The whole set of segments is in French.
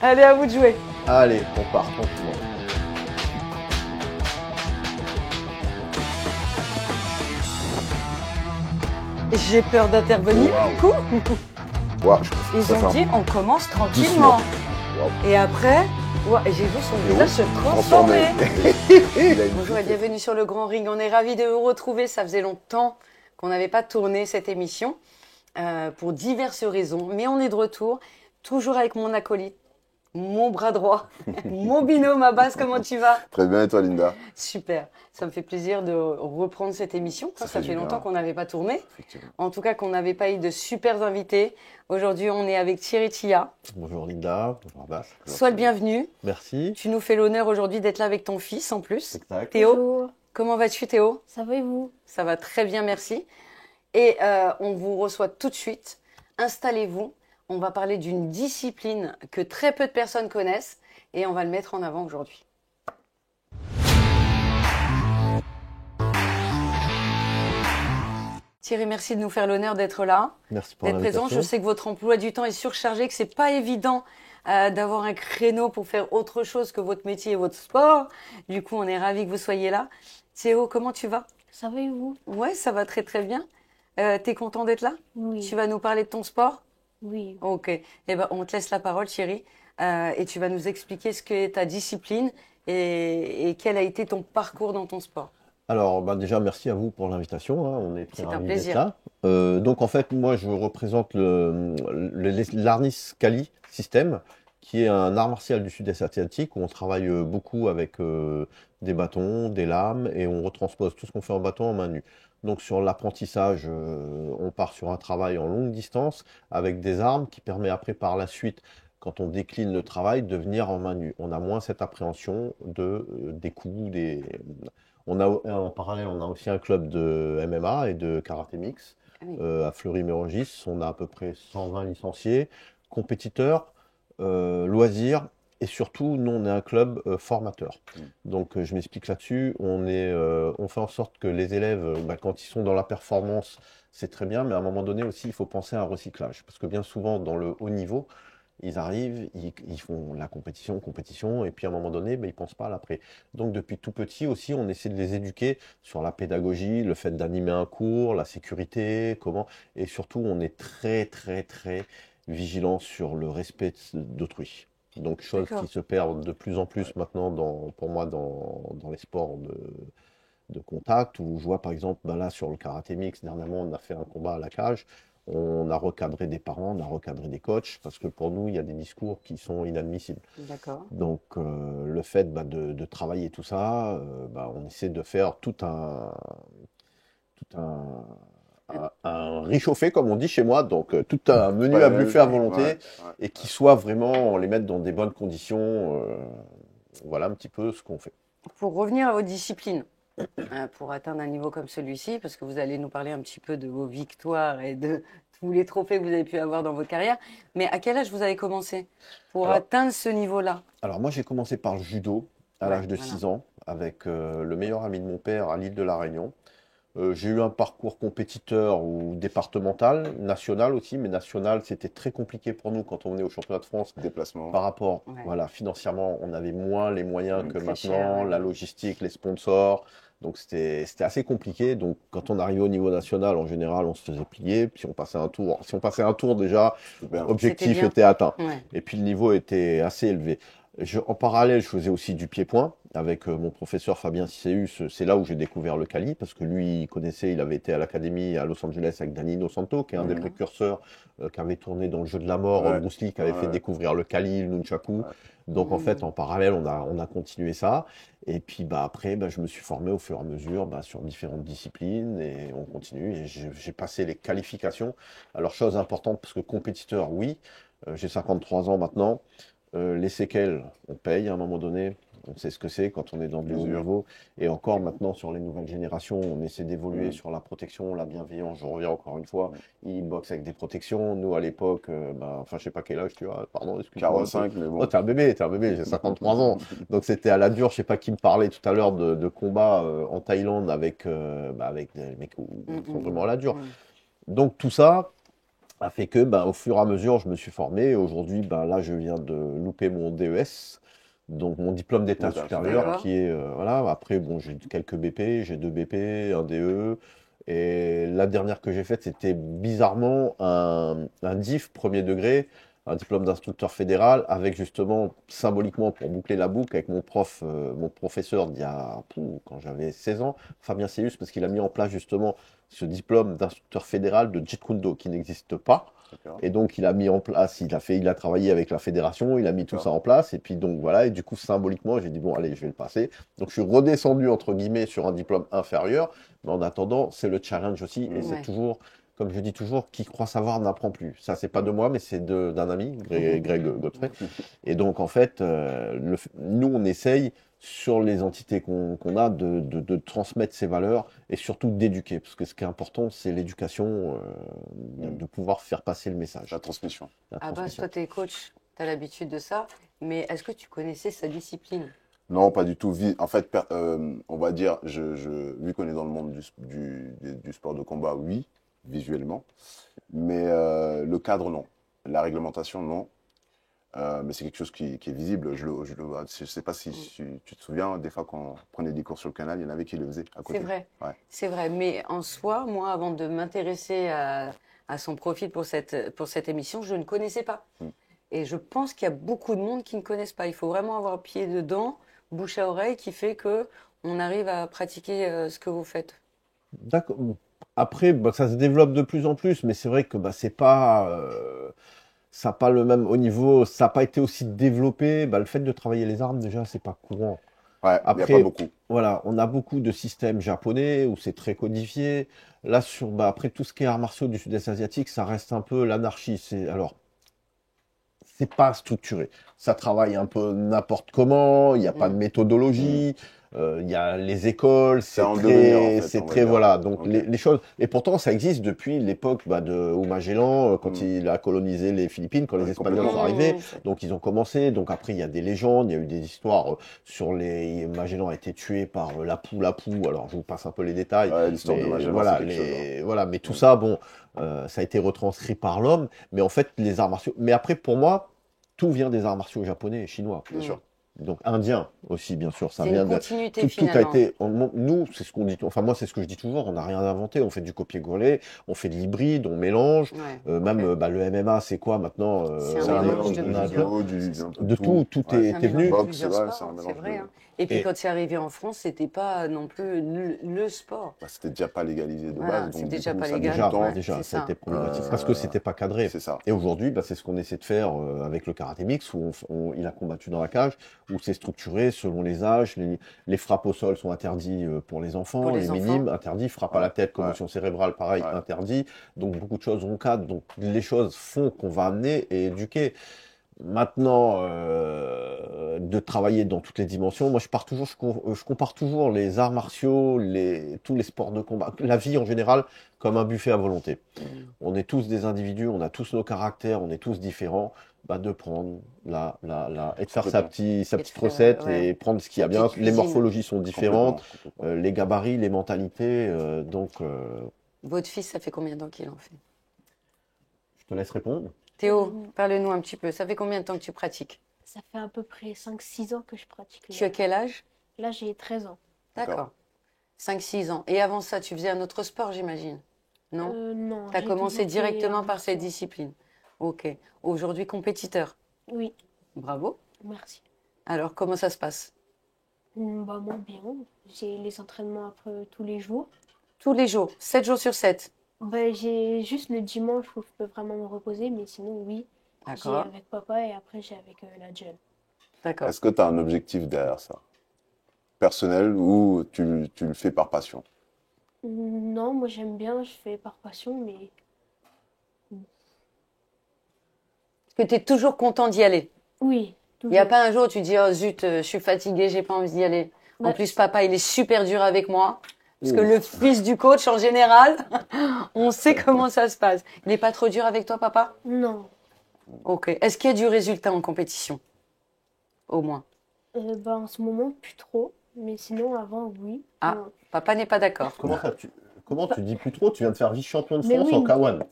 Allez, à vous de jouer. Allez, on part tranquillement. J'ai peur d'intervenir, du coup. Wow, Ils ont dit, on commence tranquillement. Wow. Et après, j'ai vu son visage se transformer. Bonjour et bienvenue sur le Grand Ring. On est ravis de vous retrouver. Ça faisait longtemps qu'on n'avait pas tourné cette émission pour diverses raisons. Mais on est de retour, toujours avec mon acolyte, mon bras droit, mon binôme Abbas. Comment tu vas? Très bien, et toi, Linda? Super. Ça me fait plaisir de reprendre cette émission. Ça fait longtemps qu'on n'avait pas tourné. En tout cas, qu'on n'avait pas eu de super invités. Aujourd'hui, on est avec Thierry Tia. Bonjour Linda, bonjour Abbas. Sois le bienvenu. Merci. Tu nous fais l'honneur aujourd'hui d'être là avec ton fils en plus. Exact. Théo, Bonjour. comment vas-tu Théo? Ça va et vous? Ça va très bien, merci. Et on vous reçoit tout de suite. Installez-vous. On va parler d'une discipline que très peu de personnes connaissent et on va le mettre en avant aujourd'hui. Thierry, merci de nous faire l'honneur d'être là, Merci pour d'être présent. l'invitation. Je sais que votre emploi du temps est surchargé, que c'est pas évident d'avoir un créneau pour faire autre chose que votre métier et votre sport. Du coup, on est ravis que vous soyez là. Théo, comment tu vas? Ça va et vous? Ouais, ça va très très bien. T'es content d'être là? Oui. Tu vas nous parler de ton sport? Oui. Ok. Eh ben, on te laisse la parole, Thierry, et tu vas nous expliquer ce qu'est ta discipline et quel a été ton parcours dans ton sport. Alors, déjà, merci à vous pour l'invitation. On est très C'est un ravis plaisir. d'être là. Donc, en fait, moi, je représente l'Arnis Kali System, qui est un art martial du sud-est asiatique où on travaille beaucoup avec des bâtons, des lames, et on retranspose tout ce qu'on fait en bâton en main nue. Donc, sur l'apprentissage, on part sur un travail en longue distance avec des armes qui permet après, par la suite, quand on décline le travail, de venir en main nue. On a moins cette appréhension des coups, en parallèle, on a aussi un club de MMA et de karaté mix Ah oui. à Fleury-Mérogis. On a à peu près 120 licenciés, compétiteurs, loisirs et surtout, nous, on est un club formateur. Donc, je m'explique là-dessus. On fait en sorte que les élèves, quand ils sont dans la performance, c'est très bien, mais à un moment donné aussi, il faut penser à un recyclage. Parce que bien souvent, dans le haut niveau, ils arrivent, ils font la compétition, et puis à un moment donné, ils ne pensent pas à l'après. Donc depuis tout petit aussi, on essaie de les éduquer sur la pédagogie, le fait d'animer un cours, la sécurité, comment, et surtout on est très très très vigilant sur le respect d'autrui. Donc chose D'accord. qui se perd de plus en plus maintenant pour moi dans les sports de contact, où je vois par exemple, là sur le karaté mix, dernièrement on a fait un combat à la cage. On a recadré des parents, on a recadré des coachs, parce que pour nous, il y a des discours qui sont inadmissibles. D'accord. Donc, le fait de travailler tout ça, on essaie de faire un réchauffé, comme on dit chez moi, donc tout un menu à buffet à volonté, et qui soit vraiment, on les mette dans des bonnes conditions. Voilà un petit peu ce qu'on fait. Pour revenir à vos disciplines, pour atteindre un niveau comme celui-ci, parce que vous allez nous parler un petit peu de vos victoires et de tous les trophées que vous avez pu avoir dans votre carrière, mais à quel âge vous avez commencé pour Alors- atteindre ce niveau-là? Alors moi, j'ai commencé par le judo à Ouais, l'âge de voilà. 6 ans, avec le meilleur ami de mon père à l'île de la Réunion. J'ai eu un parcours compétiteur ou départemental, national aussi, mais national, c'était très compliqué pour nous quand on venait au championnat de France Déplacement. par rapport, Ouais. voilà, financièrement, on avait moins les moyens que Très maintenant, cher, ouais. la logistique, les sponsors, donc c'était assez compliqué. Donc quand on arrivait au niveau national, en général, on se faisait plier, puis on passait un tour. Si on passait un tour déjà, Super. objectif bien. était atteint. Ouais. Et puis le niveau était assez élevé. En parallèle, je faisais aussi du pied-point avec mon professeur Fabien Cicéus. C'est là où j'ai découvert le Cali, parce que lui, il connaissait, il avait été à l'académie à Los Angeles avec Danilo Santo, qui est un des précurseurs, qui avait tourné dans le jeu de la mort, Ouais. Bruce Lee, qui avait fait découvrir le Cali, le Nunchaku. Ouais. Donc en fait, en parallèle, on a continué ça. Et puis après, je me suis formé au fur et à mesure sur différentes disciplines, et on continue. Et j'ai passé les qualifications. Alors, chose importante, parce que compétiteur, oui, j'ai 53 ans maintenant. Les séquelles, on paye à un moment donné. On sait ce que c'est quand on est dans du haut niveau. Et encore maintenant, sur les nouvelles générations, on essaie d'évoluer sur la protection, la bienveillance. Je reviens encore une fois. Ils boxent avec des protections. Nous, à l'époque, je sais pas quel âge tu as. Pardon, excuse-moi. 45, mais bon. Oh, t'es un bébé, j'ai 53 ans. Donc c'était à la dure. Je sais pas qui me parlait tout à l'heure de combats en Thaïlande avec des mecs qui sont vraiment à la dure. Donc tout ça, a fait que, au fur et à mesure, je me suis formé. Aujourd'hui, là, je viens de louper mon DES, donc mon diplôme d'état supérieur, D'accord. qui est, voilà. Après, bon, j'ai quelques BP, j'ai 2 BP, un DE. Et la dernière que j'ai faite, c'était bizarrement un DIF premier degré, un diplôme d'instructeur fédéral, avec justement, symboliquement, pour boucler la boucle, avec mon professeur d'il y a, quand j'avais 16 ans, Fabien Céus, parce qu'il a mis en place justement ce diplôme d'instructeur fédéral de Jeet Kune Do qui n'existe pas. D'accord. Et donc, il a mis en place, il a travaillé avec la fédération, il a mis tout ça en place. Et puis, donc, voilà. Et du coup, symboliquement, j'ai dit, bon, allez, je vais le passer. Donc, je suis redescendu, entre guillemets, sur un diplôme inférieur. Mais en attendant, c'est le challenge aussi. Et c'est Ouais. toujours, comme je dis toujours, qui croit savoir n'apprend plus. Ça, c'est pas de moi, mais c'est d'un ami, Greg Godfrey. Et donc, en fait, nous, on essaye, sur les entités qu'on a, de transmettre ces valeurs et surtout d'éduquer. Parce que ce qui est important, c'est l'éducation, de pouvoir faire passer le message. La transmission. La Ah bah, transmission. toi, t'es coach, t'as l'habitude de ça. Mais est-ce que tu connaissais sa discipline? Non, pas du tout. En fait, on va dire, vu qu'on est dans le monde du sport de combat, oui, visuellement. Mais le cadre, non. La réglementation, non. Mais c'est quelque chose qui est visible. Je le vois. Je ne sais pas si tu te souviens, des fois, quand on prenait des cours sur le canal, il y en avait qui le faisaient à côté. C'est vrai. Ouais. C'est vrai. Mais en soi, moi, avant de m'intéresser à son profil pour cette émission, je ne connaissais pas. Et je pense qu'il y a beaucoup de monde qui ne connaissent pas. Il faut vraiment avoir pied dedans, bouche à oreille, qui fait que on arrive à pratiquer ce que vous faites. D'accord. Après, ça se développe de plus en plus, mais c'est vrai que c'est pas, ça n'a pas le même au niveau, ça n'a pas été aussi développé. Le fait de travailler les armes, déjà, c'est pas courant. Ouais, il n'y a Après, pas beaucoup. voilà, on a beaucoup de systèmes japonais où c'est très codifié. Là, après tout ce qui est arts martiaux du sud-est asiatique, ça reste un peu l'anarchie. C'est pas structuré. Ça travaille un peu n'importe comment. Il n'y a pas de méthodologie. Il y a les écoles. C'est en devenir, en fait, c'est on va très, dire. voilà. Donc Ok. les choses. Et pourtant, ça existe depuis l'époque de Magellan, quand il a colonisé les Philippines, quand les Ouais, Espagnols sont complètement. arrivés. Donc ils ont commencé. Donc après, il y a des légendes. Il y a eu des histoires sur les. Magellan a été tué par Lapu. Alors je vous passe un peu les détails. Ouais, l'histoire de Mais Magellan, voilà, c'est quelque chose, hein. voilà. Mais tout ça, bon, ça a été retranscrit par l'homme. Mais en fait, les arts martiaux. Mais après, pour moi, tout vient des arts martiaux japonais et chinois. Bien sûr. Donc indiens aussi, bien sûr. Ça C'est vient une de. continuité Tout a finalement. été. Nous, c'est ce qu'on dit. Enfin, moi, c'est ce que je dis toujours. On n'a rien inventé. On fait du copier-coller. On fait de l'hybride. On mélange. Ouais. Même Ok. le MMA, c'est quoi maintenant C'est un C'est un mélange mélange de de on a plusieurs. judo, un peu de tout. Tout Ouais. est C'est un venu. mélange de Boxe, plusieurs ouais, sports, c'est un c'est mélange vrai. de- Hein. Et puis Et quand c'est arrivé en France, c'était pas non plus le sport. C'était déjà pas légalisé de Voilà, base. c'est Donc, du déjà coup, pas ça a mis légal. du temps. Ouais, déjà, c'est ça a ça. été problématique parce que c'était pas cadré. C'est ça. Et aujourd'hui, c'est ce qu'on essaie de faire avec le karaté mix, où il a combattu dans la cage, où c'est structuré selon les âges. Les frappes au sol sont interdits pour les enfants, Pour les les enfants. minimes, interdits, frappe à la tête, commotion cérébrale, pareil, Ouais. interdit. Donc beaucoup de choses encadrent. Donc les choses font qu'on va amener et éduquer. Maintenant, de travailler dans toutes les dimensions, moi je compare toujours les arts martiaux, tous les sports de combat, la vie en général, comme un buffet à volonté. On est tous des individus, on a tous nos caractères, on est tous différents. De prendre et de faire sa Complètement. petite faire, recette ouais. et prendre ce qu'il y a Sa bien. petite Les cuisine. morphologies sont différentes, Complètement. les gabarits, les mentalités. Votre fils, ça fait combien de temps qu'il en fait? Je te laisse répondre. Théo, parle-nous un petit peu. Ça fait combien de temps que tu pratiques? Ça fait à peu près 5-6 ans que je pratique. Tu as quel âge? Là, j'ai 13 ans. D'accord. 5-6 ans. Et avant ça, tu faisais un autre sport, j'imagine? Non? Non. Tu as j'ai commencé toujours fait directement arts par cette martiaux. discipline. Ok. Aujourd'hui, compétiteur. Oui, Bravo. merci. Alors, comment ça se passe? Moi, bien. J'ai les entraînements après tous les jours. Tous les jours, 7 jours sur 7. J'ai juste le dimanche où je peux vraiment me reposer, mais sinon, oui. J'ai D'accord. avec papa et après, j'ai avec la jeune. D'accord. Est-ce que tu as un objectif derrière ça? Personnel ou tu le fais par passion? Non, moi, j'aime bien, je fais par passion, mais Est-ce que tu es toujours content d'y aller? oui, Il n'y a toujours. pas un jour où tu dis, oh zut, je suis fatiguée, j'ai pas envie d'y aller. En Ouais. plus, papa, il est super dur avec moi. Parce que le fils du coach, en général, on sait comment ça se passe. Il n'est pas trop dur avec toi, papa? Non. Ok. Est-ce qu'il y a du résultat en compétition? Au moins. En ce moment, plus trop. Mais sinon, avant, oui. Ah. Non. Papa n'est pas d'accord. Comment tu dis plus trop? Tu viens de faire vice-champion de Mais France oui. en K1.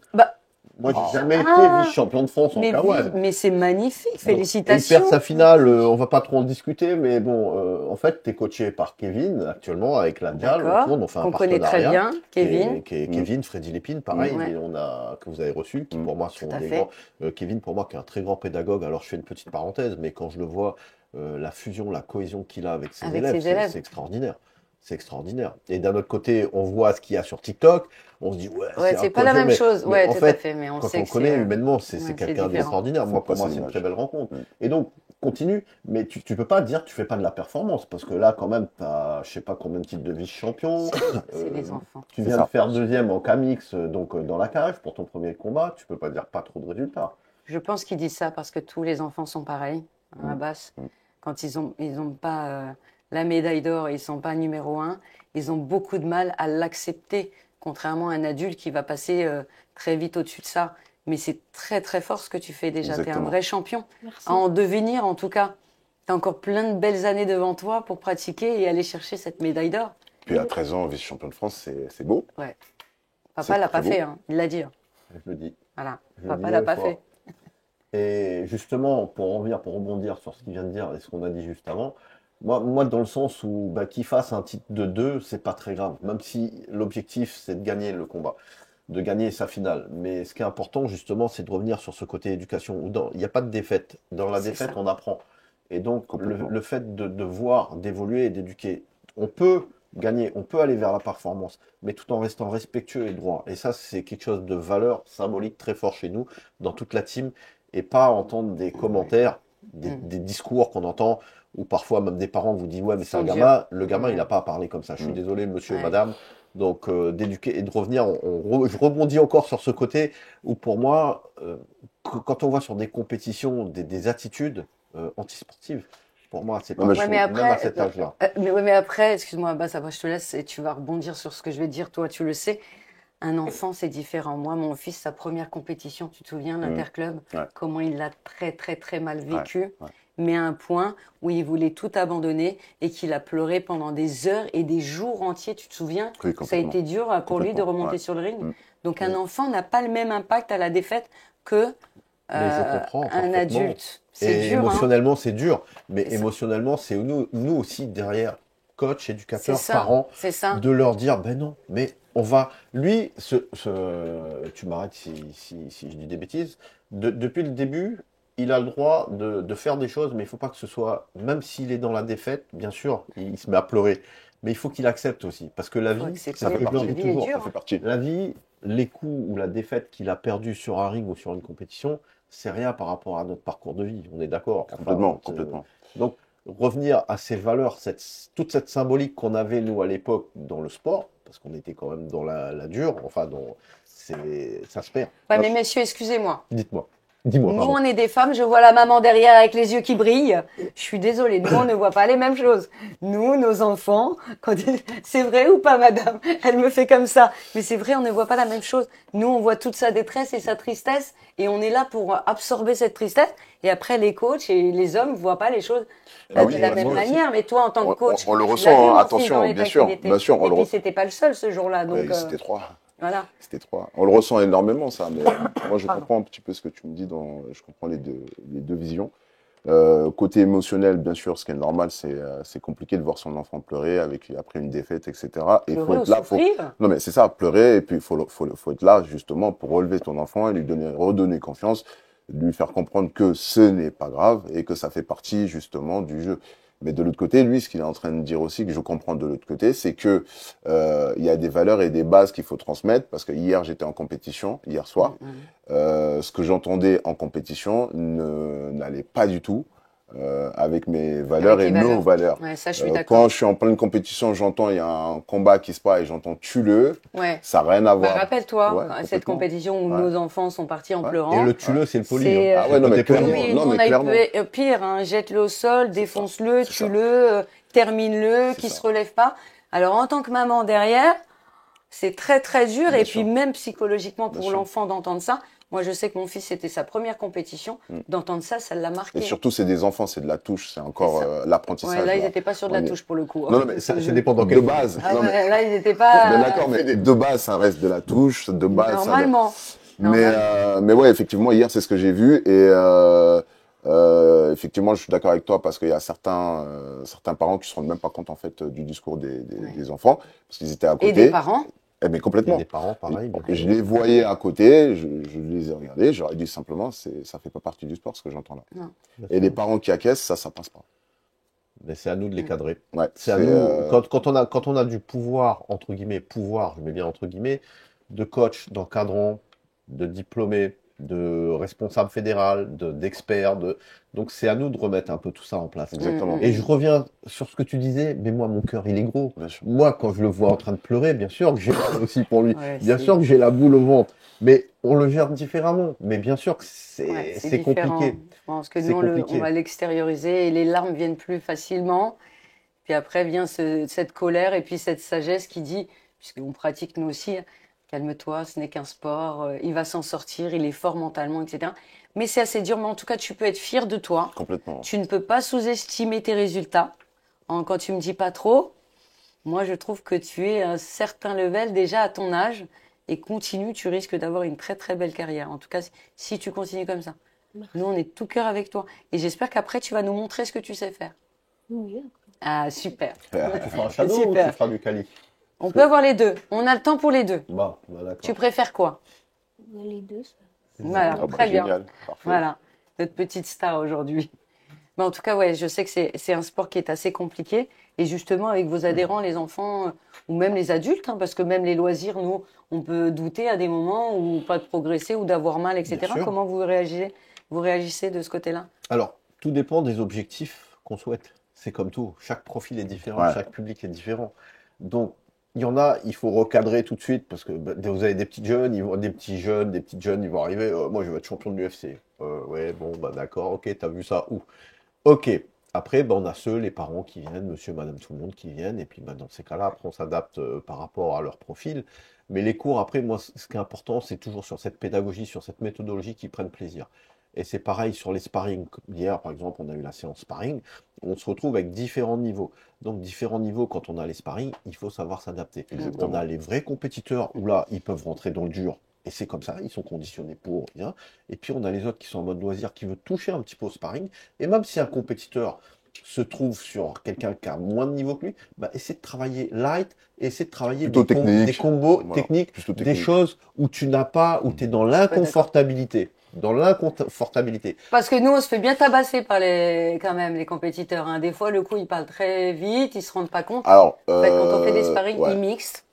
Moi, j'ai jamais été vice-champion de France en mais, K1. mais c'est magnifique, Donc, félicitations. il perd sa finale, on va pas trop en discuter, mais bon, en fait, tu es coaché par Kevin actuellement avec la Dial. On fait un qu'on connaît très bien, Kevin. Kevin, Freddy Lépine, pareil, Ouais. que vous avez reçu, qui pour moi sont Tout à des fait. grands. Kevin, pour moi, qui est un très grand pédagogue. Alors, je fais une petite parenthèse, mais quand je le vois, la fusion, la cohésion qu'il a avec ses élèves, c'est extraordinaire. C'est extraordinaire. Et d'un autre côté, on voit ce qu'il y a sur TikTok. On se dit, ouais, c'est pas la même chose. Mais Ouais, en tout fait, à fait. Mais on quand sait on que connaît c'est, humainement, c'est c'est quelqu'un différent. d'extraordinaire. Moi, pour moi, c'est une l'image. très belle rencontre. Et donc, continue, mais tu peux pas dire que tu fais pas de la performance, parce que là, quand même, tu as, je sais pas combien de titres de vice-champion. C'est les enfants. Tu viens de faire deuxième en Camix, donc dans la cage, pour ton premier combat. Tu peux pas dire pas trop de résultats. Je pense qu'ils disent ça parce que tous les enfants sont pareils, à Abbas. Quand ils ont pas la médaille d'or, ils sont pas numéro 1, ils ont beaucoup de mal à l'accepter, contrairement à un adulte qui va passer très vite au-dessus de ça. Mais c'est très très fort ce que tu fais déjà. Tu es un vrai champion. Merci. À en devenir en tout cas. Tu as encore plein de belles années devant toi pour pratiquer et aller chercher cette médaille d'or. Puis à 13 ans, vice-champion de France, c'est beau. Ouais. Papa l'a pas fait, hein. Il l'a dit. Je le dis. Voilà. Je Papa le l'a dis pas fort. fait. Et justement, pour rebondir sur ce qu'il vient de dire et ce qu'on a dit juste avant, moi dans le sens où qu'il fasse un titre de 2, c'est pas très grave, même si l'objectif c'est de gagner le combat, de gagner sa finale. Mais ce qui est important justement, c'est de revenir sur ce côté éducation. Il n'y a pas de défaite. Dans la défaite, on apprend. Et donc le fait de voir, d'évoluer et d'éduquer, on peut gagner, on peut aller vers la performance, mais tout en restant respectueux et droit. Et ça, c'est quelque chose de valeur symbolique très fort chez nous, dans toute la team. Et pas entendre des commentaires, des discours qu'on entend, où parfois même des parents vous disent, ouais, mais c'est un gamin, le gamin, il n'a pas à parler comme ça. Je suis désolé, monsieur, madame. Donc, d'éduquer et de revenir, je rebondis encore sur ce côté où pour moi, quand on voit sur des compétitions, des attitudes antisportives, pour moi, c'est pas mais après, même à cet âge-là. Mais après, excuse-moi, Abbas, après je te laisse et tu vas rebondir sur ce que je vais dire, toi, tu le sais. Un enfant, c'est différent. Moi, mon fils, sa première compétition, tu te souviens, l'Interclub, comment il l'a très, très, très mal vécu, mais à un point où il voulait tout abandonner et qu'il a pleuré pendant des heures et des jours entiers, tu te souviens? Ça a été dur pour lui de remonter sur le ring. Donc, un enfant n'a pas le même impact à la défaite que un adulte. C'est dur. Émotionnellement, c'est dur, mais émotionnellement, c'est nous aussi derrière, coach, éducateur, parents, de leur dire, ben non, mais on va, lui, tu m'arrêtes si je dis des bêtises, depuis le début, il a le droit de faire des choses, mais il ne faut pas que ce soit, même s'il est dans la défaite, bien sûr, il se met à pleurer, mais il faut qu'il accepte aussi, parce que la vie, ça fait partie. La vie, les coups ou la défaite qu'il a perdu sur un ring ou sur une compétition, c'est rien par rapport à notre parcours de vie, on est d'accord. Complètement. Donc, revenir à ces valeurs, toute cette symbolique qu'on avait, nous, à l'époque, dans le sport, parce qu'on était quand même dans la dure, enfin, ça se perd. Ouais, mais messieurs, excusez-moi. Dis-moi. Nous, on est des femmes, je vois la maman derrière avec les yeux qui brillent. Je suis désolée, nous, on ne voit pas les mêmes choses. Nous, nos enfants, c'est vrai ou pas, madame? Elle me fait comme ça. Mais c'est vrai, on ne voit pas la même chose. Nous, on voit toute sa détresse et sa tristesse, et on est là pour absorber cette tristesse. Et après, les coachs et les hommes ne voient pas les choses de la même manière. Mais toi, en tant que coach, on le ressent, attention, bien sûr. Et puis, c'était pas le seul ce jour-là. Donc, c'était 3. Voilà. C'était 3. On le ressent énormément, ça. Mais moi, je comprends un petit peu ce que tu me dis. Je comprends les deux visions. Côté émotionnel, bien sûr, ce qui est normal, c'est compliqué de voir son enfant pleurer après une défaite, etc. Et il faut être là. Non, mais c'est ça, pleurer. Et puis, il faut être là, justement, pour relever ton enfant et lui redonner confiance, lui faire comprendre que ce n'est pas grave et que ça fait partie, justement, du jeu. Mais de l'autre côté, lui, ce qu'il est en train de dire aussi, que je comprends de l'autre côté, c'est que il y a des valeurs et des bases qu'il faut transmettre. Parce que hier, j'étais en compétition, hier soir. Ce que j'entendais en compétition n'allait pas du tout avec mes valeurs et nos valeurs. Ouais, ça, je suis d'accord. Quand je suis en pleine compétition, j'entends il y a un combat qui se passe et j'entends tue-le. Ça n'a rien à voir. Rappelle-toi, cette compétition où nos enfants sont partis en pleurant. Et le tue-le, c'est le poli. Ah ouais, non, mais clairement. Oui, non, mais clairement. Pire, jette-le au sol, défonce-le, tue-le, termine-le, qu'il se relève pas. Alors, en tant que maman derrière, c'est très, très dur. Et puis, même psychologiquement, pour l'enfant d'entendre ça, moi, je sais que mon fils, c'était sa première compétition. D'entendre ça, ça l'a marqué. Et surtout, c'est des enfants, c'est de la touche. C'est encore l'apprentissage. Ouais, là, ils n'étaient pas sur de la touche pour le coup. Non, mais ça dépend dans quelle base. Là, ils n'étaient pas. Mais d'accord, mais de base, ça reste de la touche. De base, normalement. Mais ouais, effectivement, hier, c'est ce que j'ai vu. Et effectivement, je suis d'accord avec toi parce qu'il y a certains parents qui se rendent même pas compte en fait du discours des enfants parce qu'ils étaient à côté. Et des parents. Eh bien, complètement. Et des parents, pareil. Et je les voyais à côté, je les ai regardés, je leur ai dit simplement, ça fait pas partie du sport ce que j'entends là. Non. Et les parents qui acquiescent, ça passe pas. Mais c'est à nous de les cadrer. Ouais, C'est à nous, quand on a du pouvoir, entre guillemets, pouvoir, je mets bien entre guillemets, de coach, d'encadrant, de diplômé, de responsable fédéral, d'expert, donc c'est à nous de remettre un peu tout ça en place. Exactement. Et je reviens sur ce que tu disais, mais moi, mon cœur, il est gros. Bien sûr. Moi, quand je le vois en train de pleurer, bien sûr que j'ai mal aussi pour lui. Ouais, Bien sûr que j'ai la boule au ventre. Mais on le gère différemment. Mais bien sûr que c'est différent. compliqué. Je pense que C'est nous, on compliqué. va l'extérioriser et les larmes viennent plus facilement. Puis après vient cette colère et puis cette sagesse qui dit, puisqu'on pratique nous aussi, calme-toi, ce n'est qu'un sport, il va s'en sortir, il est fort mentalement, etc. Mais c'est assez dur, mais en tout cas, tu peux être fier de toi. Complètement. Tu ne peux pas sous-estimer tes résultats. Quand tu me dis pas trop, moi, je trouve que tu es à un certain level déjà à ton âge et continue, tu risques d'avoir une très très belle carrière. En tout cas, si tu continues comme ça. Merci. Nous, on est de tout cœur avec toi. Et j'espère qu'après, tu vas nous montrer ce que tu sais faire. Oui. Ah, super. Tu feras un shadow ou Super. tu feras du quali? On peut avoir les deux. On a le temps pour les deux. Bah, d'accord. Tu préfères quoi? Les deux, ça. Voilà, Ah bah, très bien. génial. Parfait. Voilà, notre petite star aujourd'hui. Mais en tout cas, ouais, je sais que c'est un sport qui est assez compliqué. Et justement, avec vos adhérents, les enfants, ou même les adultes, parce que même les loisirs, nous, on peut douter à des moments ou pas de progresser ou d'avoir mal, etc. Bien sûr. Comment vous réagissez de ce côté-là? Alors, tout dépend des objectifs qu'on souhaite. C'est comme tout. Chaque profil est différent, Ouais. chaque public est différent. Donc, il y en a, il faut recadrer tout de suite parce que vous avez des petits jeunes, des petites jeunes, ils vont arriver. Moi, je vais être champion de l'UFC. Ouais, bon, bah d'accord, ok, t'as vu ça où? Ok. Après, on a les parents qui viennent, monsieur, madame, tout le monde qui viennent. Et puis, dans ces cas-là, après, on s'adapte par rapport à leur profil. Mais les cours, après, moi, ce qui est important, c'est toujours sur cette pédagogie, sur cette méthodologie qu'ils prennent plaisir. Et c'est pareil sur les sparring. Hier, par exemple, on a eu la séance sparring. On se retrouve avec différents niveaux. Donc, différents niveaux, quand on a les sparring, il faut savoir s'adapter. Exactement. On a les vrais compétiteurs où là, ils peuvent rentrer dans le dur. Et c'est comme ça, ils sont conditionnés pour bien. Et puis, on a les autres qui sont en mode loisir, qui veulent toucher un petit peu au sparring. Et même si un compétiteur se trouve sur quelqu'un qui a moins de niveau que lui, essaie de travailler light, et essaie de travailler Plutôt technique. des combos Voilà, techniques, plutôt des technique. choses où tu n'as pas, où tu es dans l'inconfortabilité. Dans l'inconfortabilité. Parce que nous, on se fait bien tabasser par quand même, les compétiteurs. Hein. Des fois, le coup, ils parlent très vite, ils se rendent pas compte. Alors, En fait, quand on fait des sparring, ouais. ils mixent.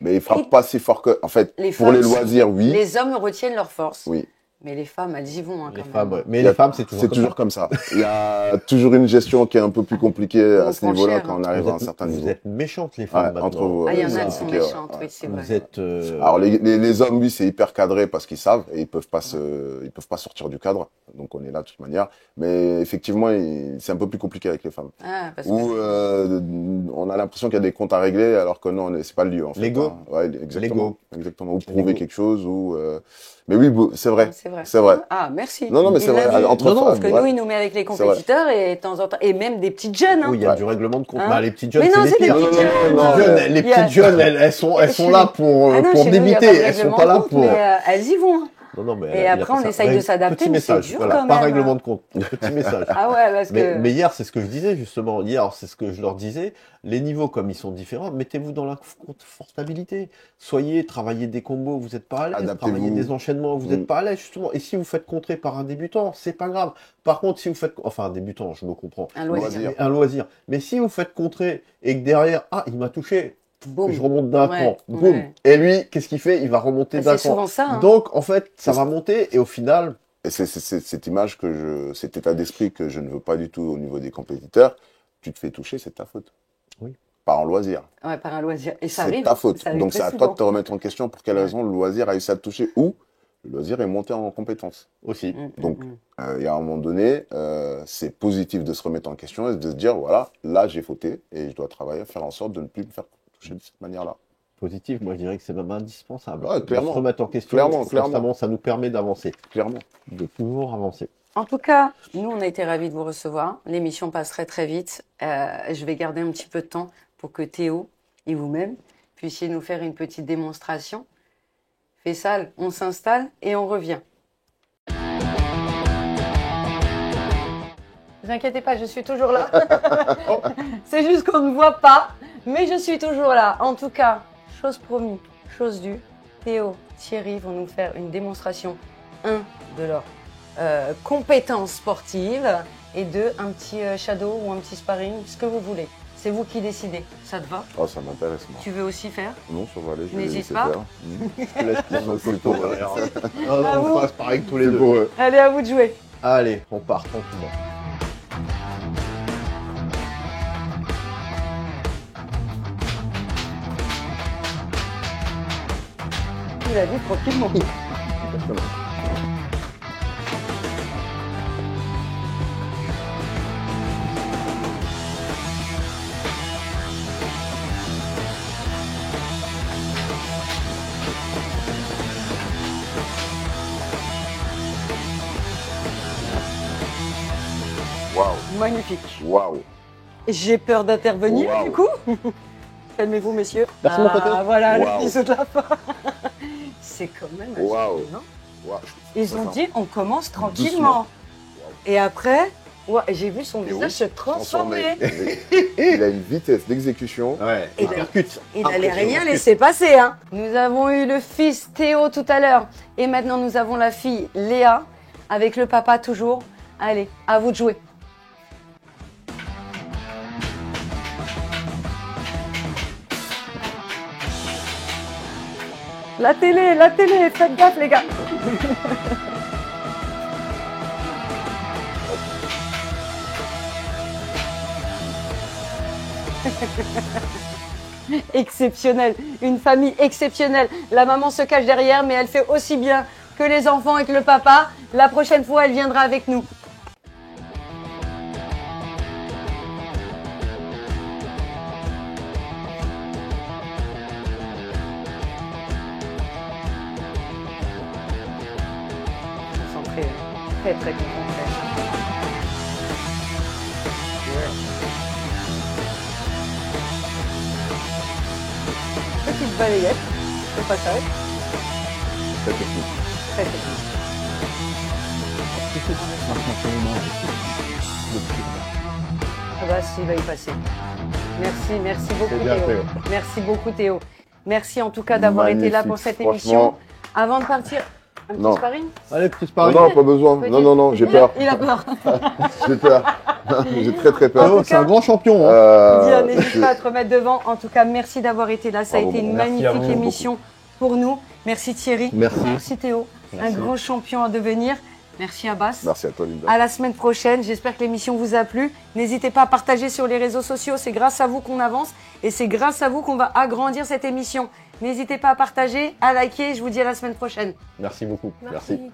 Mais ils frappent pas si fort que. En fait, Les pour femmes, les loisirs, oui. Les hommes retiennent leur force. Oui. Mais les femmes, elles y vont. Hein, Les quand femmes, même. ouais. Mais les femmes, c'est toujours comme ça. Il y a toujours une gestion qui est un peu plus compliquée On à ce prend niveau-là cher, quand hein. on arrive à un Vous certain êtes, niveau. vous êtes méchantes, les femmes, Ouais, maintenant. entre vous. Ah, il y en c'est a qui sont compliqué, ouais. méchantes, oui, c'est vrai. Vous êtes... Alors les hommes, oui, c'est hyper cadré parce qu'ils savent et ils peuvent pas sortir du cadre. Donc on est là de toute manière. Mais effectivement, c'est un peu plus compliqué avec les femmes. Ah, parce Où que... on a l'impression qu'il y a des comptes à régler alors que non, c'est pas le lieu en fait. L'ego. Hein. Ouais, exactement. L'ego. Exactement. Ou C'est prouver l'ego. quelque chose ou. Mais oui, c'est vrai. C'est vrai. C'est vrai. Ah, merci. Non, mais Il c'est l'a vrai. dit. Entre Non, non, femmes, Parce que ouais. nous, il nous met avec les compétiteurs et de temps en temps, et même des petites jeunes. Hein. Oui, il y a Ouais. du règlement de compte. Hein Les petites jeunes, Mais non, c'est c'est les des pires. petites jeunes. non, Les Il y a- petites jeunes, elles sont là pour Ah non, pour chez nous, il y a pas débuter. de Elles sont règlement pas là de compte, pour... mais elles y vont. hein. Non, mais Et il a après, fait on ça. essaye de s'adapter, Petit mais c'est message, dur voilà, quand pas même. règlement de compte, petit message. Ah ouais, parce que... Mais hier, c'est ce que je disais justement. Hier, c'est ce que je leur disais. Les niveaux, comme ils sont différents, mettez-vous dans l'inconfortabilité. Travaillez des combos, vous n'êtes pas à l'aise. Adaptez-vous. Travaillez des enchaînements, vous n'êtes pas à l'aise, justement. Et si vous faites contrer par un débutant, c'est pas grave. Par contre, si vous faites... Enfin, un débutant, je me comprends. Un loisir. Loisir. Un loisir. Mais si vous faites contrer et que derrière, il m'a touché, Boum. je remonte d'un Ouais, cran. Boum. ouais. Et lui, qu'est-ce qu'il fait? Il va remonter d'un C'est cran. souvent ça. Hein. Donc, en fait, ça va monter et au final, Et c'est cette image cet état d'esprit que je ne veux pas du tout au niveau des compétiteurs. Tu te fais toucher, c'est ta faute. Oui. Pas en loisir. Ouais, par un loisir. Et ça C'est arrive. ta faute. Ça arrive Donc très c'est à toi souvent. de te remettre en question pour quelle raison le loisir a réussi à te toucher ou le loisir est monté en compétence. aussi. Donc, il y a un moment donné, c'est positif de se remettre en question et de se dire, voilà, là j'ai fauté et je dois travailler à faire en sorte de ne plus me faire toucher de cette manière-là. Positif, moi je dirais que c'est même indispensable. Ouais, clairement. De se remettre en question, Clairement, constamment, ça nous permet d'avancer, Clairement. de toujours avancer. En tout cas, nous, on a été ravis de vous recevoir. L'émission passerait très vite. Je vais garder un petit peu de temps pour que Théo et vous-même puissiez nous faire une petite démonstration. Faisal, on s'installe et on revient. Ne vous inquiétez pas, je suis toujours là. C'est juste qu'on ne voit pas, mais je suis toujours là. En tout cas, chose promise, chose due. Théo, Thierry vont nous faire une démonstration, de leurs compétences sportives, et un petit shadow ou un petit sparring, ce que vous voulez. C'est vous qui décidez. Ça te va? Oh, ça m'intéresse, moi. Tu veux aussi faire? Non, ça va aller, je vais N'hésite laisser pas. faire. Je te laisse dire tout le tour. À On vous. passe pareil tous les C'est deux. pour eux. Allez, à vous de jouer. Allez, on part tranquillement. Il a dit tranquillement. Waouh, Magnifique. waouh. J'ai peur d'intervenir, Wow. du coup. Calmez-vous, messieurs. Merci, mon poteau. Voilà, Wow. le bisou de la fin. C'est quand même Wow. impressionnant. Waouh. Ils ont Attends. dit, on commence tranquillement. Doucement. Et après, ouais, j'ai vu son Et visage oui, se transformer. Il a une vitesse d'exécution. Ouais, Et il ben, percute. Il n'allait Impressionnant. rien laisser passer. Hein. Nous avons eu le fils Théo tout à l'heure. Et maintenant, nous avons la fille Léa, avec le papa toujours. Allez, à vous de jouer. La télé, faites gaffe les gars. Exceptionnel, une famille exceptionnelle. La maman se cache derrière, mais elle fait aussi bien que les enfants et que le papa. La prochaine fois, elle viendra avec nous. Concentré, très très concentré. Petite balayette au passage, Très technique. très technique. Ah bah s'il va y passer. Merci beaucoup C'est bien, Théo. Théo. Merci beaucoup Théo. Merci en tout cas d'avoir été là pour Magnifique. cette émission. Franchement, Avant de partir, un petit Non. sparring. Allez, petit non, sparring. non, pas besoin. Non, non, non, j'ai peur. Il a peur. J'ai peur. J'ai très, très peur. Théo, c'est un grand champion. Hein. Euh, N'hésite je- pas à te remettre devant. En tout cas, merci d'avoir été là. Ça a Bravo, été une merci à magnifique vous. émission pour nous. Merci Thierry. Merci. Théo. Merci. Un grand champion à devenir. Merci Abbas. Merci à toi, Linda. À la semaine prochaine. J'espère que l'émission vous a plu. N'hésitez pas à partager sur les réseaux sociaux. C'est grâce à vous qu'on avance et c'est grâce à vous qu'on va agrandir cette émission. N'hésitez pas à partager, à liker. Je vous dis à la semaine prochaine. Merci beaucoup. Merci. Merci.